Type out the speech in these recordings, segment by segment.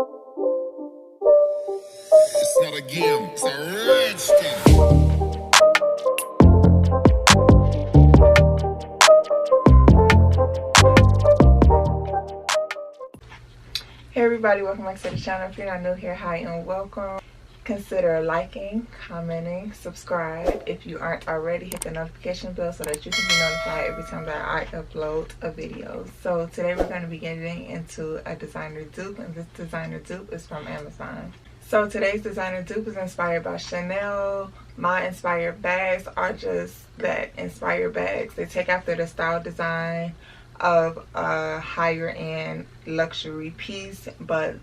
It's not a game, it's a rich thing. Hey everybody, welcome back to the channel. If you're not new here, hi and welcome. Consider liking, commenting, subscribe. If you aren't already, hit the notification bell so that you can be notified every time that I upload a video. So today we're going to be getting into a designer dupe, and this designer dupe is from Amazon. So today's designer dupe is inspired by Chanel. My inspired bags are just that, inspired bags. They take after the style design of a higher end luxury piece, but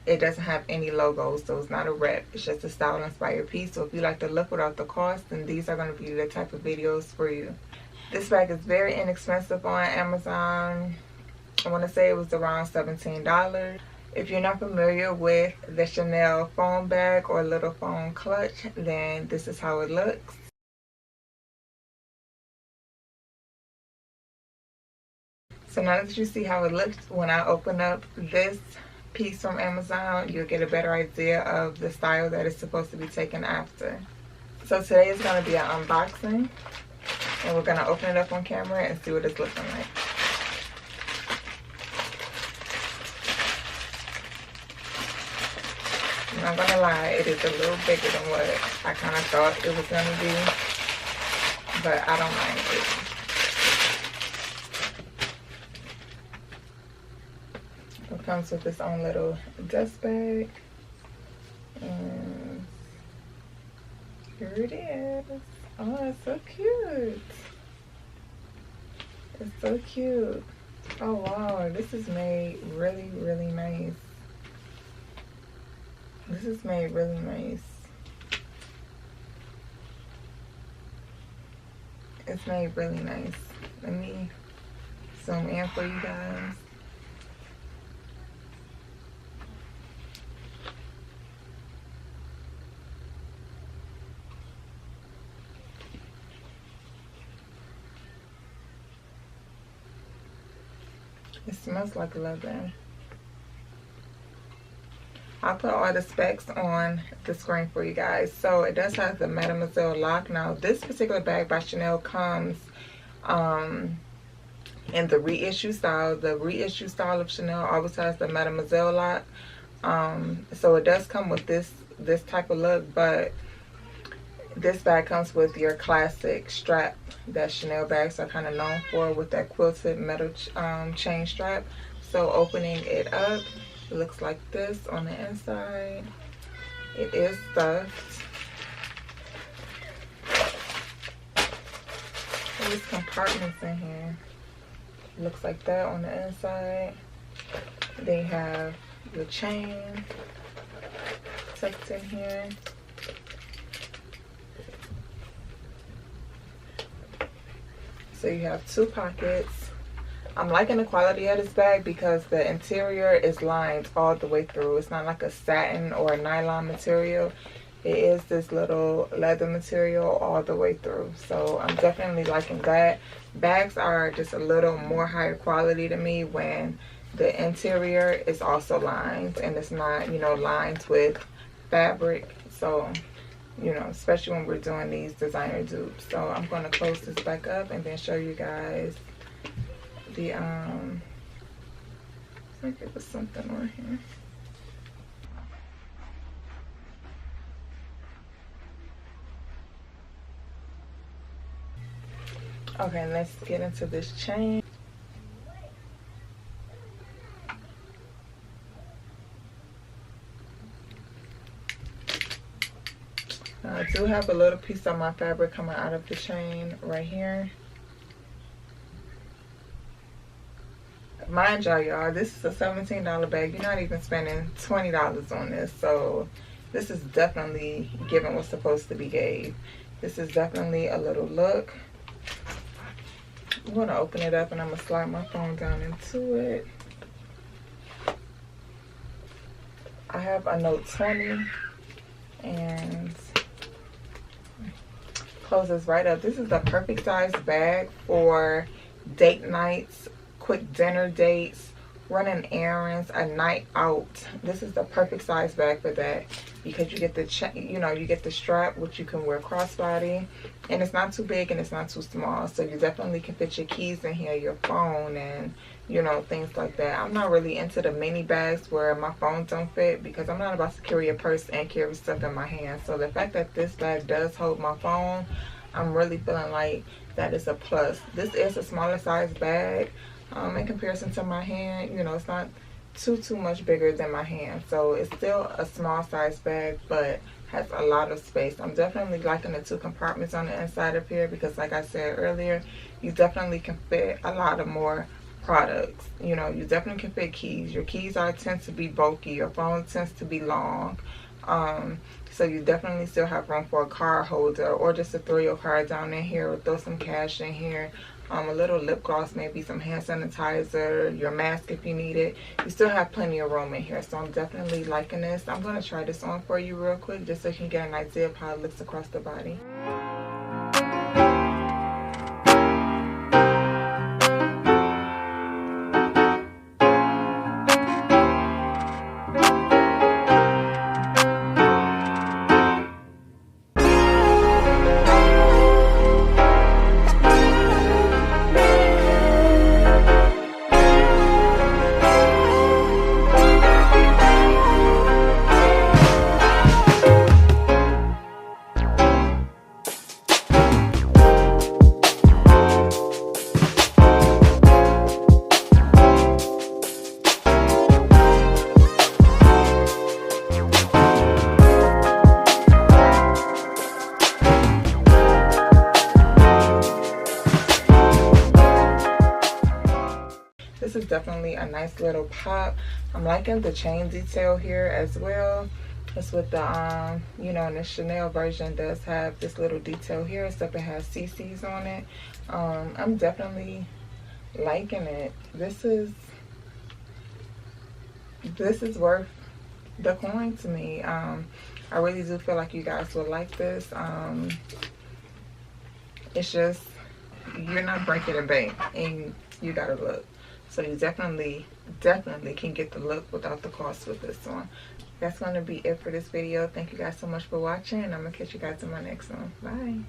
it doesn't have any logos, so it's not a rep. It's just a style inspired piece. So if you like the look without the cost, then these are going to be the type of videos for you. This bag is very inexpensive on Amazon. I want to say it was around $17. If you're not familiar with the Chanel phone bag or little phone clutch, then this is how it looks. So now that you see how it looks, when I open up this piece from Amazon, you'll get a better idea of the style that it's supposed to be taken after. So today is going to be an unboxing, and we're going to open it up on camera and see what it's looking like. I'm not going to lie, it is a little bigger than what I kind of thought it was going to be, but I don't mind it. It comes with its own little dust bag, and here it is. Oh, it's so cute. It's so cute. Oh wow, this is made really, really nice. This is made really nice. It's made really nice. Let me zoom in for you guys. It smells like leather. I'll put all the specs on the screen for you guys. So it does have the Mademoiselle lock. Now this particular bag by Chanel comes in the reissue style. The reissue style of Chanel always has the Mademoiselle lock. So it does come with this type of look, but this bag comes with your classic strap that Chanel bags are kind of known for, with that quilted metal chain strap. So opening it up, it looks like this on the inside. It is stuffed. There's compartments in here. It looks like that on the inside. They have the chain tucked in here. So you have two pockets. I'm liking the quality of this bag because the interior is lined all the way through. It's not like a satin or a nylon material. It is this little leather material all the way through. So I'm definitely liking that. Bags are just a little more higher quality to me when the interior is also lined and it's not, you know, lined with fabric. So, you know, especially when we're doing these designer dupes. So I'm going to close this back up and then show you guys the I think it was something on here. Okay, let's get into this chain. I do have a little piece of my fabric coming out of the chain right here. Mind y'all, this is a $17 bag. You're not even spending $20 on this. So this is definitely giving what's supposed to be gave. This is definitely a little look. I'm going to open it up and I'm going to slide my phone down into it. I have a Note 20 and closes right up. This is the perfect size bag for date nights, quick dinner dates, running errands, a night out, this is the perfect size bag for that, because you get the you get the strap, which you can wear crossbody, and it's not too big and it's not too small, so you definitely can fit your keys in here, your phone, and things like that. I'm not really into the mini bags where my phone don't fit, because I'm not about to carry a purse and carry stuff in my hand. So the fact that this bag does hold my phone, I'm really feeling like that is a plus. This is a smaller size bag in comparison to my hand. It's not too much bigger than my hand, so it's still a small size bag, but has a lot of space. I'm definitely liking the 2 compartments on the inside of here, because like I said earlier, you definitely can fit a lot of more products. You definitely can fit keys. Your keys tend to be bulky, your phone tends to be long, so you definitely still have room for a card holder, or just to throw your card down in here, or throw some cash in here, a little lip gloss, maybe some hand sanitizer, your mask if you need it. You still have plenty of room in here, so I'm definitely liking this. I'm going to try this on for you real quick, just so you can get an idea of how it looks across the body. This is definitely a nice little pop. I'm liking the chain detail here as well. It's with the in the Chanel version does have this little detail here, except it has CC's on it. I'm definitely liking it. This is worth the coin to me. I really do feel like you guys will like this. It's just, you're not breaking the bank, and you gotta look. So you definitely can get the look without the cost with this one. That's going to be it for this video. Thank you guys so much for watching, and I'm going to catch you guys in my next one. Bye.